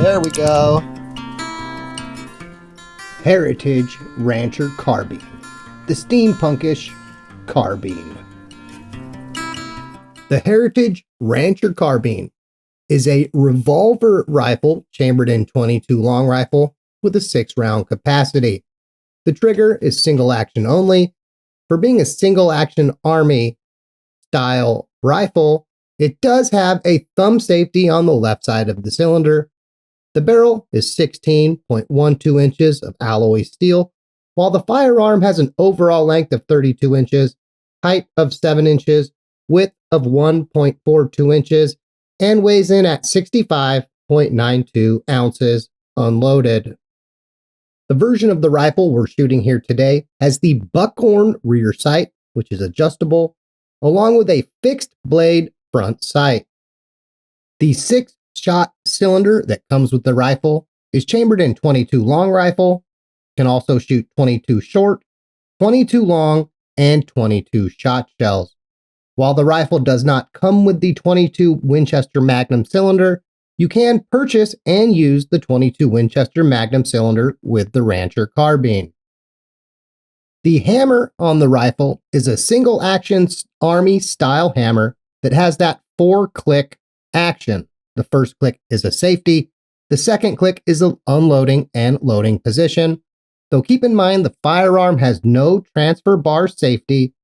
There we go. Heritage Rancher Carbine. The Steampunk-ish Carbine. The Heritage Rancher Carbine is a revolver rifle chambered in .22 long rifle with a 6-round capacity. The trigger is single action only. For being a single action army style rifle, it does have a thumb safety on the left side of the cylinder. The barrel is 16.12 inches of alloy steel, while the firearm has an overall length of 32 inches, height of 7 inches, width of 1.42 inches, and weighs in at 65.92 ounces unloaded. The version of the rifle we're shooting here today has the buckhorn rear sight, which is adjustable, along with a fixed blade front sight. The 6-shot cylinder that comes with the rifle is chambered in .22 long rifle, can also shoot .22 short, .22 long, and .22 shot shells. While the rifle does not come with the .22 Winchester Magnum cylinder, you can purchase and use the .22 Winchester Magnum cylinder with the Rancher Carbine. The hammer on the rifle is a single action army style hammer that has that 4-click action. The first click is a safety. The second click is an unloading and loading position. Though keep in mind the firearm has no transfer bar safety,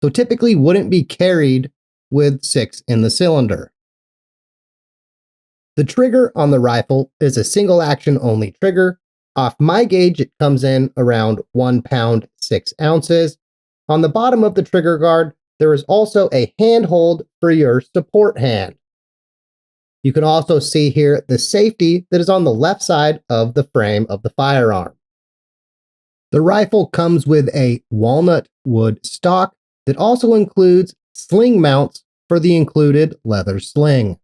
so typically wouldn't be carried with 6 in the cylinder. The trigger on the rifle is a single action only trigger. Off my gauge, it comes in around 1 pound 6 ounces. On the bottom of the trigger guard, there is also a handhold for your support hand. You can also see here the safety that is on the left side of the frame of the firearm. The rifle comes with a walnut wood stock that also includes sling mounts for the included leather sling.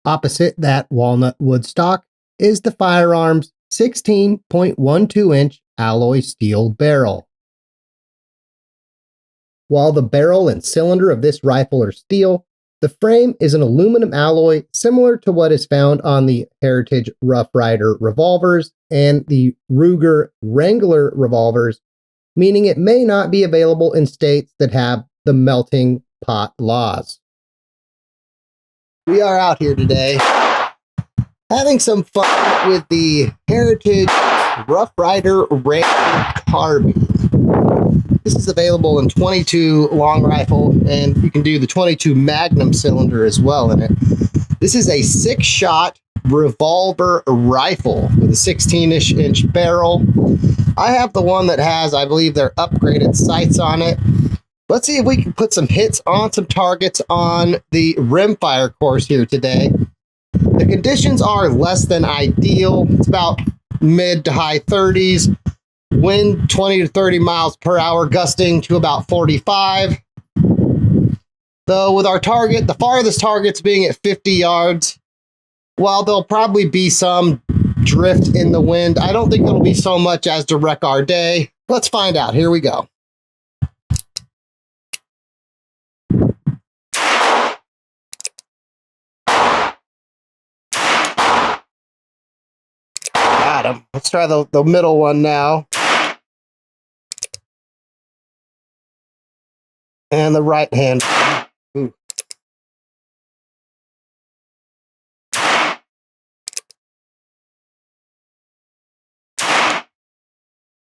Opposite that walnut wood stock is the firearm's 16.12-inch alloy steel barrel. While the barrel and cylinder of this rifle are steel, the frame is an aluminum alloy similar to what is found on the Heritage Rough Rider revolvers and the Ruger Wrangler revolvers, meaning it may not be available in states that have the melting pot laws. We are out here today having some fun with the Heritage Rough Rider Rancher Carbine. This is available in .22 long rifle, and you can do the .22 Magnum cylinder as well in it. This is a 6-shot revolver rifle with a 16-ish inch barrel. I have the one that has, I believe, their upgraded sights on it. Let's see if we can put some hits on some targets on the rimfire course here today. The conditions are less than ideal. It's about mid to high 30s. Wind 20 to 30 miles per hour, gusting to about 45. Though with our target, the farthest targets being at 50 yards, while there'll probably be some drift in the wind, I don't think it'll be so much as to wreck our day. Let's find out. Here we go. Got him. Let's try the middle one now. And the right hand. Ooh.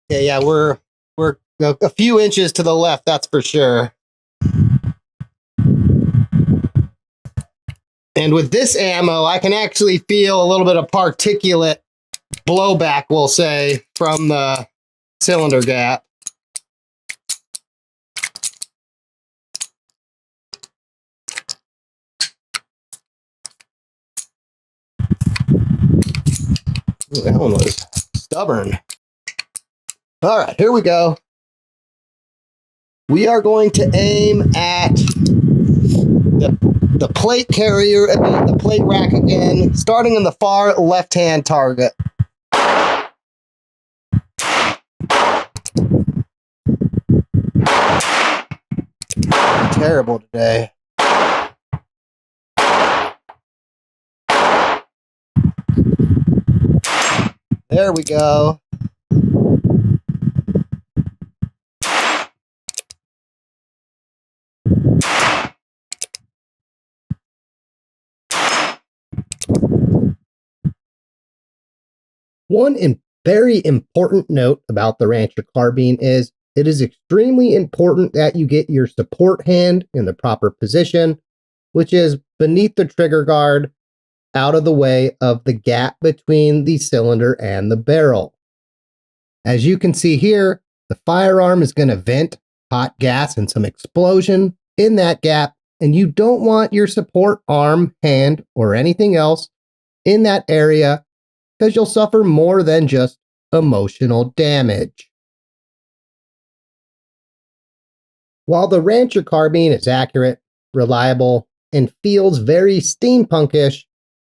Yeah, we're a few inches to the left, that's for sure. And with this ammo, I can actually feel a little bit of particulate blowback, we'll say, from the cylinder gap. Ooh, that one was stubborn. All right, here we go. We are going to aim at the plate carrier, the plate rack again, starting in the far left-hand target. Terrible today. There we go. One very important note about the Rancher Carbine is it is extremely important that you get your support hand in the proper position, which is beneath the trigger guard, out of the way of the gap between the cylinder and the barrel. As you can see here, the firearm is going to vent hot gas and some explosion in that gap, and you don't want your support arm, hand, or anything else in that area because you'll suffer more than just emotional damage. While the Rancher Carbine is accurate, reliable, and feels very steampunk-ish,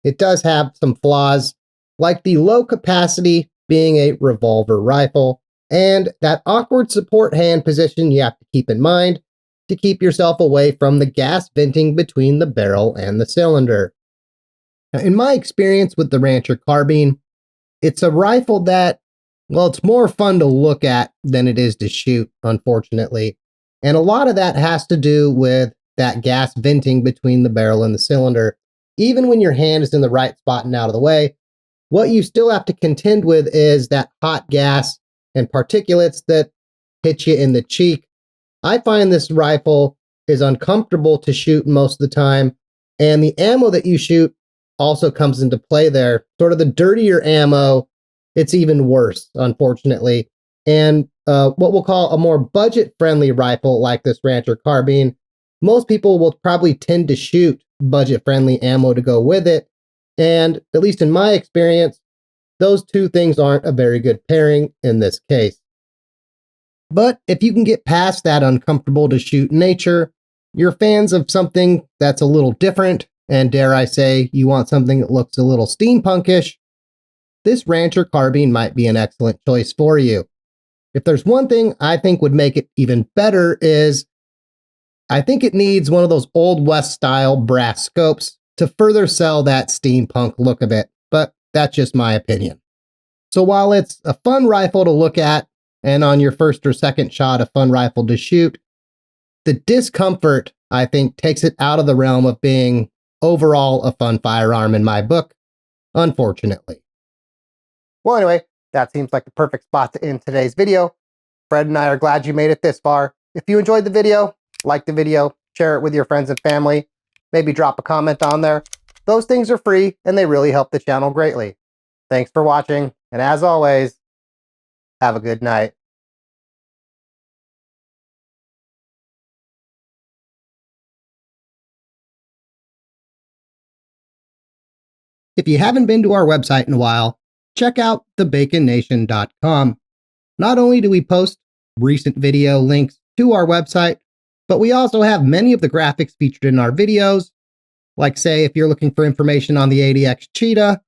it does have some flaws, like the low capacity being a revolver rifle, and that awkward support hand position you have to keep in mind to keep yourself away from the gas venting between the barrel and the cylinder. Now, in my experience with the Rancher Carbine, it's a rifle that, well, it's more fun to look at than it is to shoot, unfortunately. And a lot of that has to do with that gas venting between the barrel and the cylinder. Even when your hand is in the right spot and out of the way, what you still have to contend with is that hot gas and particulates that hit you in the cheek. I find this rifle is uncomfortable to shoot most of the time, and the ammo that you shoot also comes into play there. Sort of the dirtier ammo, it's even worse, unfortunately. And what we'll call a more budget-friendly rifle like this Rancher Carbine, most people will probably tend to shoot budget-friendly ammo to go with it. And at least in my experience, those two things aren't a very good pairing in this case. But if you can get past that uncomfortable to shoot nature, you're fans of something that's a little different, and dare I say, you want something that looks a little steampunk-ish, this Rancher Carbine might be an excellent choice for you. If there's one thing I think would make it even better is, I think it needs one of those Old West style brass scopes to further sell that steampunk look of it, but that's just my opinion. So while it's a fun rifle to look at, and on your first or second shot a fun rifle to shoot, the discomfort, I think, takes it out of the realm of being overall a fun firearm in my book, unfortunately. Well, anyway, that seems like the perfect spot to end today's video. Fred and I are glad you made it this far. If you enjoyed the video, like the video, share it with your friends and family, maybe drop a comment on there. Those things are free and they really help the channel greatly. Thanks for watching, and as always, have a good night. If you haven't been to our website in a while, check out TheBaconNation.com. Not only do we post recent video links to our website, but we also have many of the graphics featured in our videos. Like, say, if you're looking for information on the ADX Cheetah,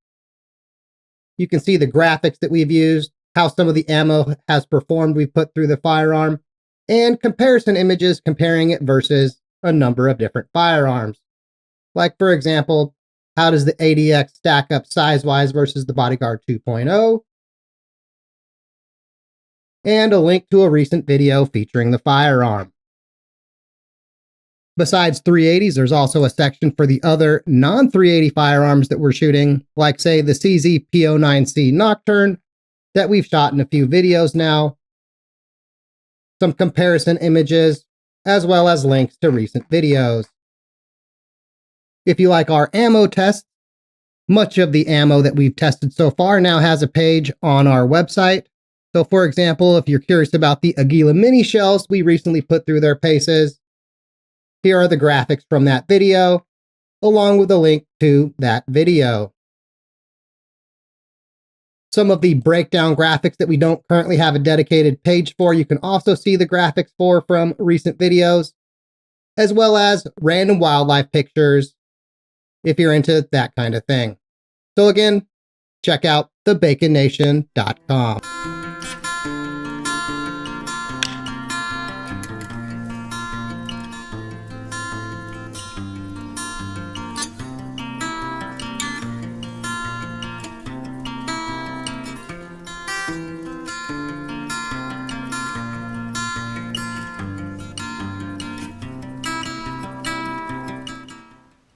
you can see the graphics that we've used, how some of the ammo has performed we've put through the firearm, and comparison images comparing it versus a number of different firearms. Like, for example, how does the ADX stack up size-wise versus the Bodyguard 2.0? And a link to a recent video featuring the firearm. Besides 380s, there's also a section for the other non-380 firearms that we're shooting, like, say, the CZ P09C Nocturne that we've shot in a few videos now, some comparison images, as well as links to recent videos. If you like our ammo tests, much of the ammo that we've tested so far now has a page on our website. So, for example, if you're curious about the Aguila mini shells we recently put through their paces, here are the graphics from that video, along with a link to that video. Some of the breakdown graphics that we don't currently have a dedicated page for, you can also see the graphics for from recent videos, as well as random wildlife pictures, if you're into that kind of thing. So again, check out TheBaconNation.com.